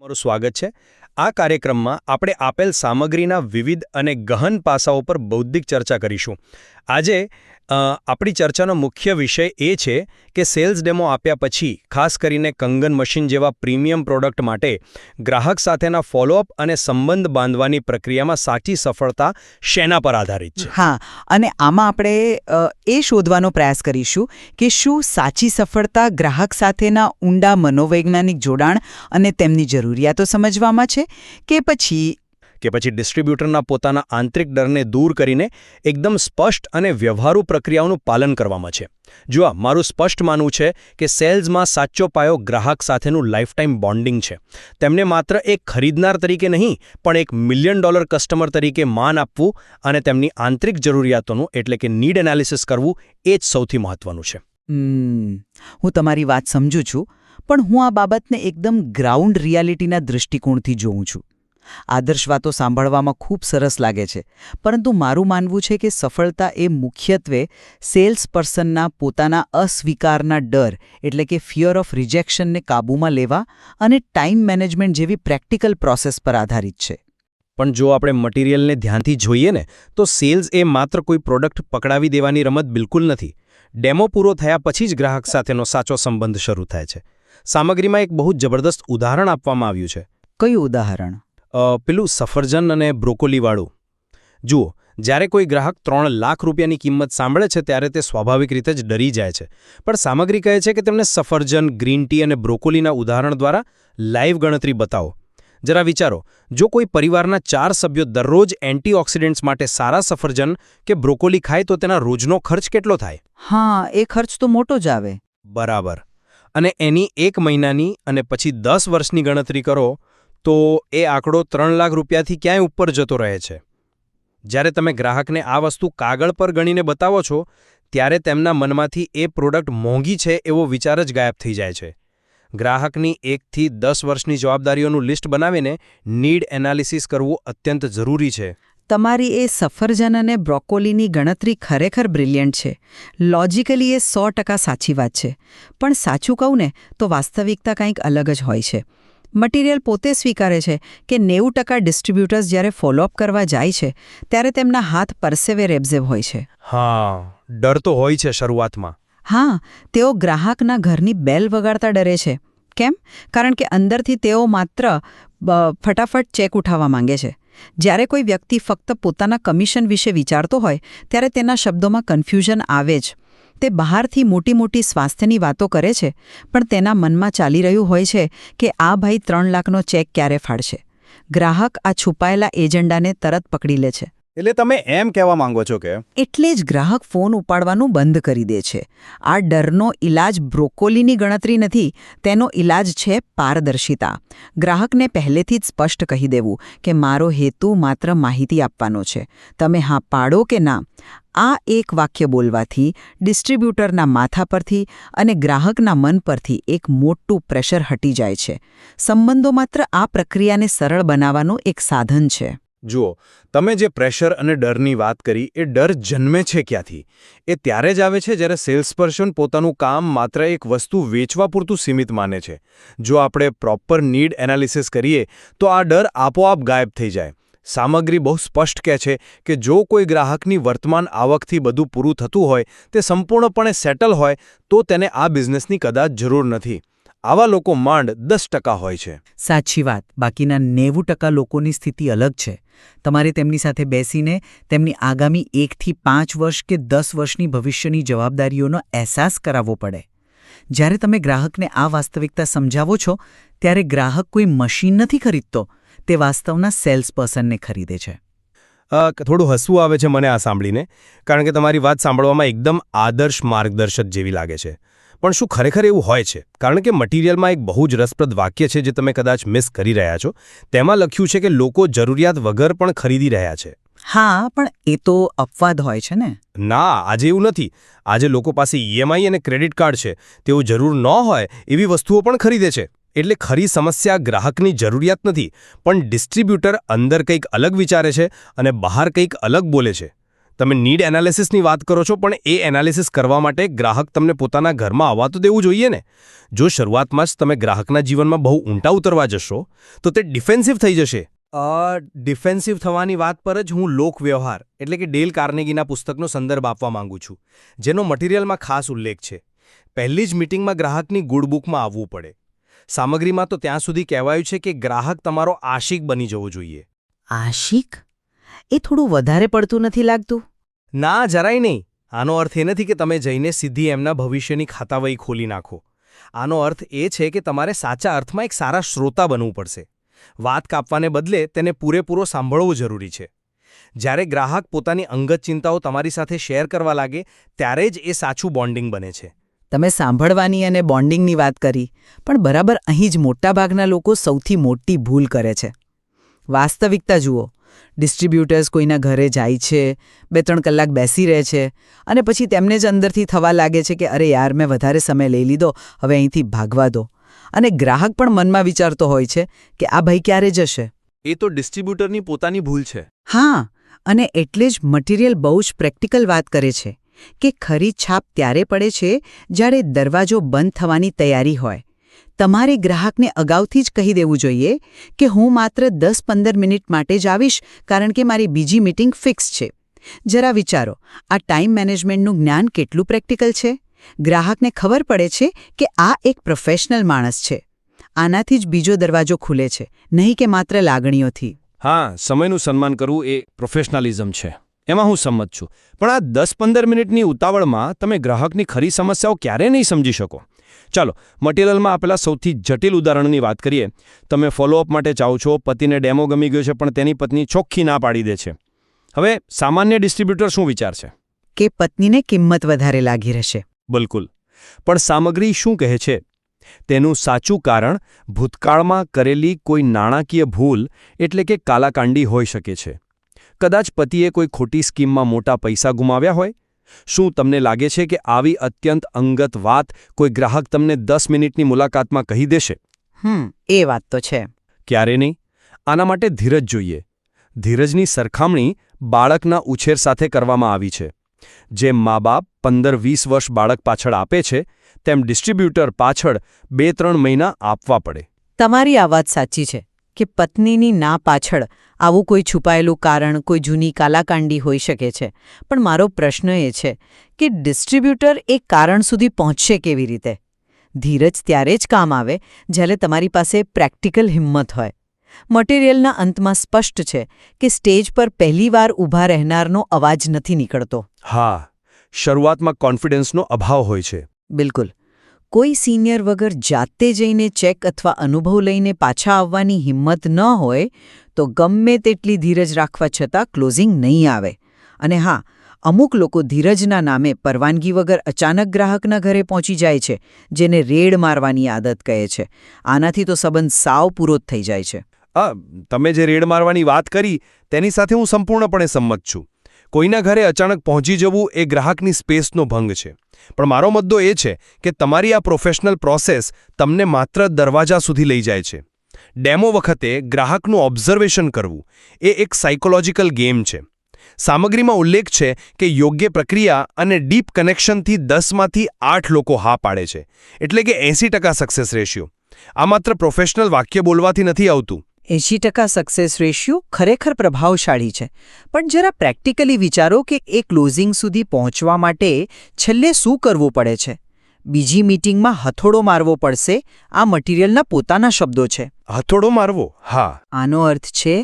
મારું સ્વાગત છે. આ કાર્યક્રમમાં આપણે આપેલ સામગ્રીના વિવિધ અને ગહન પાસાઓ પર બૌદ્ધિક ચર્ચા કરીશું. આજે આપણી ચર્ચાનો મુખ્ય વિષય એ છે કે સેલ્સ ડેમો આપ્યા પછી ખાસ કરીને કંગન મશીન જેવા પ્રીમિયમ પ્રોડક્ટ માટે ગ્રાહક સાથેના ફોલોઅપ અને સંબંધ બાંધવાની પ્રક્રિયામાં સાચી સફળતા શેના પર આધારિત છે. હા, અને આમાં આપણે એ શોધવાનો પ્રયાસ કરીશું કે શું સાચી સફળતા ગ્રાહક સાથેના ઊંડા મનોવૈજ્ઞાનિક જોડાણ અને તેમની જરૂરિયાતો સમજવામાં છે કે પછી ડિસ્ટ્રીબ્યુટરના પોતાના આંતરિક ડરને દૂર કરીને એકદમ સ્પષ્ટ અને વ્યવહારુ પ્રક્રિયાઓનું પાલન કરવામાં છે. જુઓ, મારું સ્પષ્ટ માનવું છે કે સેલ્સમાં સાચો પાયો ગ્રાહક સાથેનું લાઇફટાઇમ બોન્ડિંગ છે. તેમને માત્ર એક ખરીદનાર તરીકે નહીં, પણ એક $1 મિલિયન કસ્ટમર તરીકે માન આપવું અને તેમની આંતરિક જરૂરિયાતોનું એટલે કે નીડ એનાલિસિસ કરવું એ જ સૌથી મહત્વનું છે. હું તમારી વાત સમજું છું, પણ હું આ બાબતને એકદમ ગ્રાઉન્ડ રિયાલિટીના દૃષ્ટિકોણથી જોઉં છું. આદર્શ વાતો સાંભળવામાં ખૂબ સરસ લાગે છે, પરંતુ મારું માનવું છે કે સફળતા એ મુખ્યત્વે સેલ્સ પર્સનના પોતાના અસ્વીકારના ડર એટલે કે ફિયર ઓફ રિજેક્શનને કાબૂમાં લેવા અને ટાઈમ મેનેજમેન્ટ જેવી પ્રેક્ટિકલ પ્રોસેસ પર આધારિત છે. પણ જો આપણે મટીરિયલને ધ્યાનથી જોઈએ ને, તો સેલ્સ એ માત્ર કોઈ પ્રોડક્ટ પકડાવી દેવાની રમત બિલકુલ નથી. ડેમો પૂરો થયા પછી જ ગ્રાહક સાથેનો સાચો સંબંધ શરૂ થાય છે. સામગ્રીમાં એક બહુ જબરદસ્ત ઉદાહરણ આપવામાં આવ્યું છે. કયું ઉદાહરણ? પેલું સફરજન અને બ્રોકોલીવાળું. જુઓ, જ્યારે કોઈ ગ્રાહક 3 લાખ રૂપિયાની કિંમત સાંભળે છે ત્યારે તે સ્વાભાવિક રીતે જ ડરી જાય છે. પણ સામગ્રી કહે છે કે તેમને સફરજન, ગ્રીન ટી અને બ્રોકોલીના ઉદાહરણ દ્વારા લાઈવ ગણતરી બતાવો. જરા વિચારો, જો કોઈ પરિવારના 4 સભ્યો દરરોજ એન્ટીઓક્સિડન્ટ્સ માટે સારા સફરજન કે બ્રોકોલી ખાય તો તેના રોજનો ખર્ચ કેટલો થાય? હા, એ ખર્ચ તો મોટો જ આવે. બરાબર. અને એની 1 મહિનાની અને પછી 10 વર્ષની ગણતરી કરો તો એ આંકડો 3 લાખ રૂપિયાથી ક્યાંય ઉપર જતો રહે છે. જ્યારે તમે ગ્રાહકને આ વસ્તુ કાગળ પર ગણીને બતાવો છો, ત્યારે તેમના મનમાંથી એ પ્રોડક્ટ મોંઘી છે એવો વિચાર જ ગાયબ થઈ જાય છે. ગ્રાહકની 1 થી 10 વર્ષની જવાબદારીઓનું લિસ્ટ બનાવીને નીડ એનાલિસિસ કરવું અત્યંત જરૂરી છે. તમારી એ સફરજન અને બ્રોકોલીની ગણતરી ખરેખર બ્રિલિયન્ટ છે. લોજિકલી એ 100% સાચી વાત છે. પણ સાચું કહું ને તો વાસ્તવિકતા કંઈક અલગ જ હોય છે. મટીરિયલ પોતે સ્વીકારે છે કે 90% ડિસ્ટ્રીબ્યુટર્સ જ્યારે ફોલોઅપ કરવા જાય છે ત્યારે તેમના હાથ પરસેવે રેબઝેબ હોય છે. હા, ડર તો હોય છે શરૂઆતમાં. હા, તેઓ ગ્રાહકના ઘરની બેલ વગાડતા ડરે છે. કેમ? કારણ કે અંદરથી તેઓ માત્ર ફટાફટ ચેક ઉઠાવવા માંગે છે. જ્યારે કોઈ વ્યક્તિ ફક્ત પોતાના કમિશન વિશે વિચારતો હોય ત્યારે તેના શબ્દોમાં કન્ફ્યુઝન આવે જ. તે બહારથી મોટી મોટી સ્વાસ્થ્યની વાતો કરે છે, પણ તેના મનમાં ચાલી રહ્યું હોય છે કે આ ભાઈ 3 લાખનો ચેક ક્યારે ફાડશે. ગ્રાહક આ છુપાયેલા એજન્ડાને તરત પકડી લે છે. એટલે તમે એમ કહેવા માંગો છો કે એટલે જ ગ્રાહક ફોન ઉપાડવાનું બંધ કરી દે છે. આ ડરનો ઇલાજ બ્રોકોલીની ગણતરી નથી, તેનો ઇલાજ છે પારદર્શિતા. ગ્રાહકને પહેલેથી જ સ્પષ્ટ કહી દેવું કે મારો હેતુ માત્ર માહિતી આપવાનો છે, તમે હા પાડો કે ના. આ એક વાક્ય બોલવાથી ડિસ્ટ્રીબ્યુટરના માથા પરથી અને ગ્રાહકના મન પરથી એક મોટું પ્રેશર હટી જાય છે. સંબંધો માત્ર આ પ્રક્રિયાને સરળ બનાવવાનું એક સાધન છે. જુઓ, તમે જે પ્રેશર અને ડરની વાત કરી એ ડર જન્મે છે ક્યાંથી? એ ત્યારે જ આવે છે જ્યારે સેલ્સ પર્સન પોતાનું કામ માત્ર એક વસ્તુ વેચવા પૂરતું સીમિત માને છે. જો આપણે પ્રોપર નીડ એનાલિસિસ કરીએ તો આ ડર આપોઆપ ગાયબ થઈ જાય. સામગ્રી બહુ સ્પષ્ટ કહે છે કે જો કોઈ ગ્રાહકની વર્તમાન આવકથી બધું પૂરું થતું હોય, તે સંપૂર્ણપણે સેટલ હોય, તો તેને આ બિઝનેસની કદાચ જરૂર નથી. આવા લોકો માંડ 10% હોય છે. સાચી વાત. બાકીના 90% લોકોની સ્થિતિ અલગ છે. તમારે તેમની સાથે બેસીને તેમની આગામી 1 થી 5 વર્ષ કે 10 વર્ષની ભવિષ્યની જવાબદારીઓનો અહેસાસ કરાવવો પડે. જ્યારે તમે ગ્રાહકને આ વાસ્તવિકતા સમજાવો છો, ત્યારે ગ્રાહક કોઈ મશીન નથી ખરીદતો, તે વાસ્તવના સેલ્સ પર્સનને ખરીદે છે. થોડું હસવું આવે છે મને આ સાંભળીને, કારણ કે તમારી વાત સાંભળવામાં એકદમ આદર્શ માર્ગદર્શક જેવી લાગે છે. પણ શું ખરેખર એવું હોય છે? કારણ કે મટીરિયલમાં એક બહુ જ રસપ્રદ વાક્ય છે જે તમે કદાચ મિસ કરી રહ્યા છો. તેમાં લખ્યું છે કે લોકો જરૂરિયાત વગર પણ ખરીદી રહ્યા છે. હા, પણ એ તો અપવાદ હોય છે ને. ના, આજે એવું નથી. આજે લોકો પાસે EMI અને ક્રેડિટ કાર્ડ છે. તેઓ જરૂર ન હોય એવી વસ્તુઓ પણ ખરીદે છે. એટલે ખરી સમસ્યા ગ્રાહકની જરૂરિયાત નથી, પણ ડિસ્ટ્રીબ્યુટર અંદર કંઈક અલગ વિચારે છે અને બહાર કંઈક અલગ બોલે છે. તમે નીડ એનાલિસિસની વાત કરો છો, પણ એ એનાલિસિસ કરવા માટે ગ્રાહક તમને પોતાના ઘરમાં આવવા તો દેવું જોઈએ ને. જો શરૂઆતમાં જ તમે ગ્રાહકના જીવનમાં બહુ ઊંડા ઉતરવા જશો તો તે ડિફેન્સિવ થઈ જશે. ડિફેન્સિવ થવાની વાત પર જ હું લોકવ્યવહાર એટલે કે ડેલ કાર્નેગીના પુસ્તકનો સંદર્ભ આપવા માંગુ છું, જેનો મટીરિયલમાં ખાસ ઉલ્લેખ છે. પહેલી જ મીટિંગમાં ગ્રાહકની ગુડબુકમાં આવવું પડે. સામગ્રીમાં તો ત્યાં સુધી કહેવાયું છે કે ગ્રાહક તમારો આશિક બની જવો જોઈએ. આશિક? એ થોડું વધારે પડતું નથી લાગતું? ના, જરાય નહીં. આનો અર્થ એ નથી કે તમે જઈને સીધી એમના ભવિષ્યની ખાતાવહી ખોલી નાખો. આનો અર્થ એ છે કે તમારે સાચા અર્થમાં એક સારા શ્રોતા બનવું પડશે. વાત કાપવાને બદલે તેને પૂરેપૂરો સાંભળવો જરૂરી છે. જ્યારે ગ્રાહક પોતાની અંગત ચિંતાઓ તમારી સાથે શેર કરવા લાગે ત્યારે જ એ સાચું બોન્ડિંગ બને છે. તમે સાંભળવાની અને બોન્ડિંગની વાત કરી, પણ બરાબર અહીં જ મોટાભાગના લોકો સૌથી મોટી ભૂલ કરે છે. વાસ્તવિકતા જુઓ. ડિસ્ટ્રીબ્યુટર્સ કોઈના ઘરે જાય છે, 2-3 કલાક બેસી રહે છે અને પછી તેમને જ અંદરથી થવા લાગે છે કે અરે યાર, મેં વધારે સમય લઈ લીધો, હવે અહીંથી ભાગવા દો. અને ગ્રાહક પણ મનમાં વિચારતો હોય છે કે આ ભાઈ ક્યારે જશે. એ તો ડિસ્ટ્રીબ્યુટરની પોતાની ભૂલ છે. હા, અને એટલે જ મટીરિયલ બહુ જ પ્રેક્ટિકલ વાત કરે છે કે ખરી છાપ ત્યારે પડે છે જ્યારે દરવાજો બંધ થવાની તૈયારી હોય. તમારે ગ્રાહકને અગાઉથી જ કહી દેવું જોઈએ કે હું માત્ર 10-15 મિનિટ માટે જ આવીશ કારણ કે મારી બીજી મીટિંગ ફિક્સ છે. જરા વિચારો, આ ટાઈમ મેનેજમેન્ટનું જ્ઞાન કેટલું પ્રેક્ટિકલ છે. ગ્રાહકને ખબર પડે છે કે આ એક પ્રોફેશનલ માણસ છે. આનાથી જ બીજો દરવાજો ખુલે છે, નહીં કે માત્ર લાગણીઓથી. હા, સમયનું સન્માન કરવું એ પ્રોફેશનલિઝમ છે, એમાં હું સંમત છું. પણ આ 10-15 મિનિટની ઉતાવળમાં તમે ગ્રાહકની ખરી સમસ્યાઓ ક્યારેય નહીં સમજી શકો. ચાલો, મટીરિયલમાં આપેલા સૌથી જટિલ ઉદાહરણની વાત કરીએ. તમે ફોલોઅપ માટે ચાહો છો, પતિને ડેમો ગમી ગયો છે પણ તેની પત્ની ચોખ્ખી ના પાડી દે છે. હવે સામાન્ય ડિસ્ટ્રીબ્યુટર શું વિચારશે? કે પત્નીને કિંમત વધારે લાગી રહેશે. બિલકુલ. પણ સામગ્રી શું કહે છે? તેનું સાચું કારણ ભૂતકાળમાં કરેલી કોઈ નાણાકીય ભૂલ એટલે કે કાલાકાંડી હોઈ શકે છે. કદાચ પતિએ કોઈ ખોટી સ્કીમમાં મોટા પૈસા ગુમાવ્યા હોય. શું તમને લાગે છે કે આવી અત્યંત અંગત વાત કોઈ ગ્રાહક તમને 10 મિનિટની મુલાકાતમાં કહી દેશે? એ વાત તો છે. ક્યારે નહીં. આના માટે ધીરજ જોઈએ. ધીરજની સરખામણી બાળકના ઉછેર સાથે કરવામાં આવી છે. જેમ મા-બાપ 15-20 વર્ષ બાળક પાછળ આપે છે, તેમ ડિસ્ટ્રીબ્યુટર પાછળ 2-3 મહિના આપવા પડે. તમારી આ વાત સાચી છે કે પત્નીની ના પાછળ આવું કોઈ છુપાયેલું કારણ, કોઈ જૂની કાલાકાંડી હોઈ શકે છે. પણ મારો પ્રશ્ન એ છે કે ડિસ્ટ્રીબ્યુટર એ કારણ સુધી પહોંચશે કેવી રીતે? ધીરજ ત્યારે જ કામ આવે જ્યારે તમારી પાસે પ્રેક્ટિકલ હિંમત હોય. મટીરિયલના અંતમાં સ્પષ્ટ છે કે સ્ટેજ પર પહેલીવાર ઊભા રહેનારનો અવાજ નથી નીકળતો. હા, શરૂઆતમાં કોન્ફિડન્સનો અભાવ હોય છે. બિલકુલ. કોઈ સિનિયર વગર જાતે જઈને ચેક અથવા અનુભવ લઈને પાછા આવવાની હિંમત ન હોય તો ગમે તેટલી ધીરજ રાખવા છતાં ક્લોઝિંગ નહીં આવે. અને હા, અમુક લોકો ધીરજના નામે પરવાનગી વગર અચાનક ગ્રાહકના ઘરે પહોંચી જાય છે, જેને રેડ મારવાની આદત કહે છે. આનાથી તો સંબંધ સાવ પૂરો જ થઈ જાય છે. તમે જે રેડ મારવાની વાત કરી તેની સાથે હું સંપૂર્ણપણે સંમત છું. કોઈના ઘરે અચાનક પહોંચી જવું એ ગ્રાહકની સ્પેસનો ભંગ છે. પણ મારો મુદ્દો એ છે કે તમારી આ પ્રોફેશનલ પ્રોસેસ તમને માત્ર દરવાજા સુધી લઈ જાય છે. ડેમો વખતે ગ્રાહકનું ઓબ્ઝર્વેશન કરવું એ એક સાયકોલોજીકલ ગેમ છે. સામગ્રીમાં ઉલ્લેખ છે કે યોગ્ય પ્રક્રિયા અને ડીપ કનેક્શનથી 10માંથી 8 લોકો હા પાડે છે, એટલે કે 80% સક્સેસ રેશિયો. આ માત્ર પ્રોફેશનલ વાક્ય બોલવાથી નથી આવતું. 80% સક્સેસ રેશિયો ખરેખર પ્રભાવશાળી છે. પણ જરા પ્રેક્ટિકલી વિચારો કે એ ક્લોઝિંગ સુધી પહોંચવા માટે છેલ્લે શું કરવું પડે છે. બીજી મીટિંગમાં હથોડો મારવો પડશે. આ મટીરિયલના પોતાના શબ્દો છે. હથોડો મારવો? હા. આનો અર્થ છે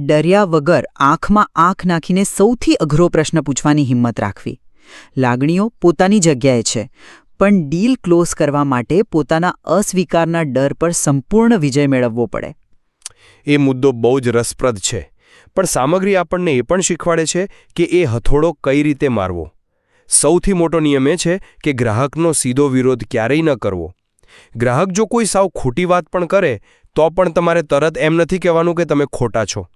ડર્યા વગર આંખમાં આંખ નાખીને સૌથી અઘરો પ્રશ્ન પૂછવાની હિંમત રાખવી. લાગણીઓ પોતાની જગ્યાએ છે, પણ ડીલ ક્લોઝ કરવા માટે પોતાના અસ્વીકારના ડર પર સંપૂર્ણ વિજય મેળવવો પડે. એ મુદ્દો બહુ જ રસપ્રદ છે. પણ સામગ્રી આપણને એ પણ શીખવાડે છે કે એ હથોડો કઈ રીતે મારવો. સૌથી મોટો નિયમ એ છે કે ગ્રાહકનો સીધો વિરોધ ક્યારેય ન કરવો. ગ્રાહક જો કોઈ સાવ ખોટી વાત પણ કરે તો પણ તમારે તરત એમ નથી કહેવાનું કે તમે ખોટા છો.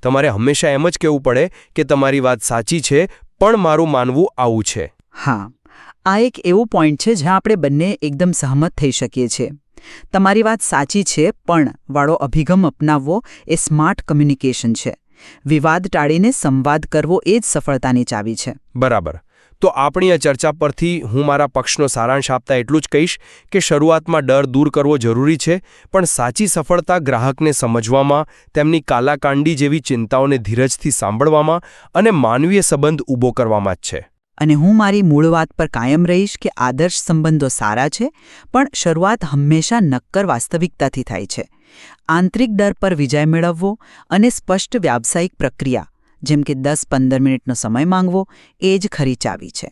તમારે હંમેશા એમ જ કહેવું પડે કે તમારી વાત સાચી છે, પણ મારું માનવું આવું છે. હા, આ એક એવો પોઈન્ટ છે જ્યાં આપણે બંને એકદમ સહમત થઈ શકીએ છીએ. તમારી વાત સાચી છે પણ વાળો અભિગમ અપનાવવો એ સ્માર્ટ કમ્યુનિકેશન છે. વિવાદ ટાળીને સંવાદ કરવો એ જ સફળતાની ચાવી છે. બરાબર. તો આપણી આ ચર્ચા પરથી હું મારા પક્ષનો સારાંશ આપતા એટલું જ કહીશ કે શરૂઆતમાં ડર દૂર કરવો જરૂરી છે, પણ સાચી સફળતા ગ્રાહકને સમજવામાં, તેમની કાલાકાંડી જેવી ચિંતાઓને ધીરજથી સાંભળવામાં અને માનવીય સંબંધ ઊભો કરવામાં જ છે. અને હું મારી મૂળ વાત પર કાયમ રહીશ કે આદર્શ સંબંધો સારા છે, પણ શરૂઆત હંમેશા નક્કર વાસ્તવિકતાથી થાય છે. આંતરિક ડર પર વિજય મેળવવો અને સ્પષ્ટ વ્યાવસાયિક પ્રક્રિયા જેમ કે 10-15 મિનિટનો સમય માંગવો એ જ ખરી ચાવી છે.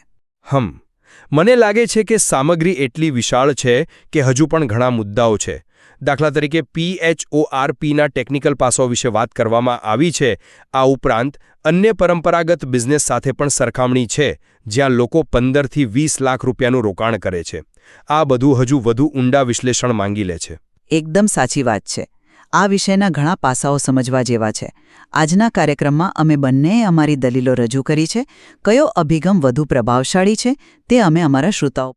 મને લાગે છે કે સામગ્રી એટલી વિશાળ છે કે હજુ પણ ઘણા મુદ્દાઓ છે. દાખલા તરીકે PHORPના ટેકનિકલ પાસાઓ વિશે વાત કરવામાં આવી છે. આ ઉપરાંત અન્ય પરંપરાગત બિઝનેસ સાથે પણ સરખામણી છે, જ્યાં લોકો 15થી 20 લાખ રૂપિયાનું રોકાણ કરે છે. આ બધું હજુ વધુ ઊંડા વિશ્લેષણ માંગી લે છે. એકદમ સાચી વાત છે. આ વિષયના ઘણા પાસાઓ સમજવા જેવા છે. આજના કાર્યક્રમમાં અમે બંનેએ અમારી દલીલો રજૂ કરી છે. કયો અભિગમ વધુ પ્રભાવશાળી છે તે અમે અમારા શ્રોતાઓ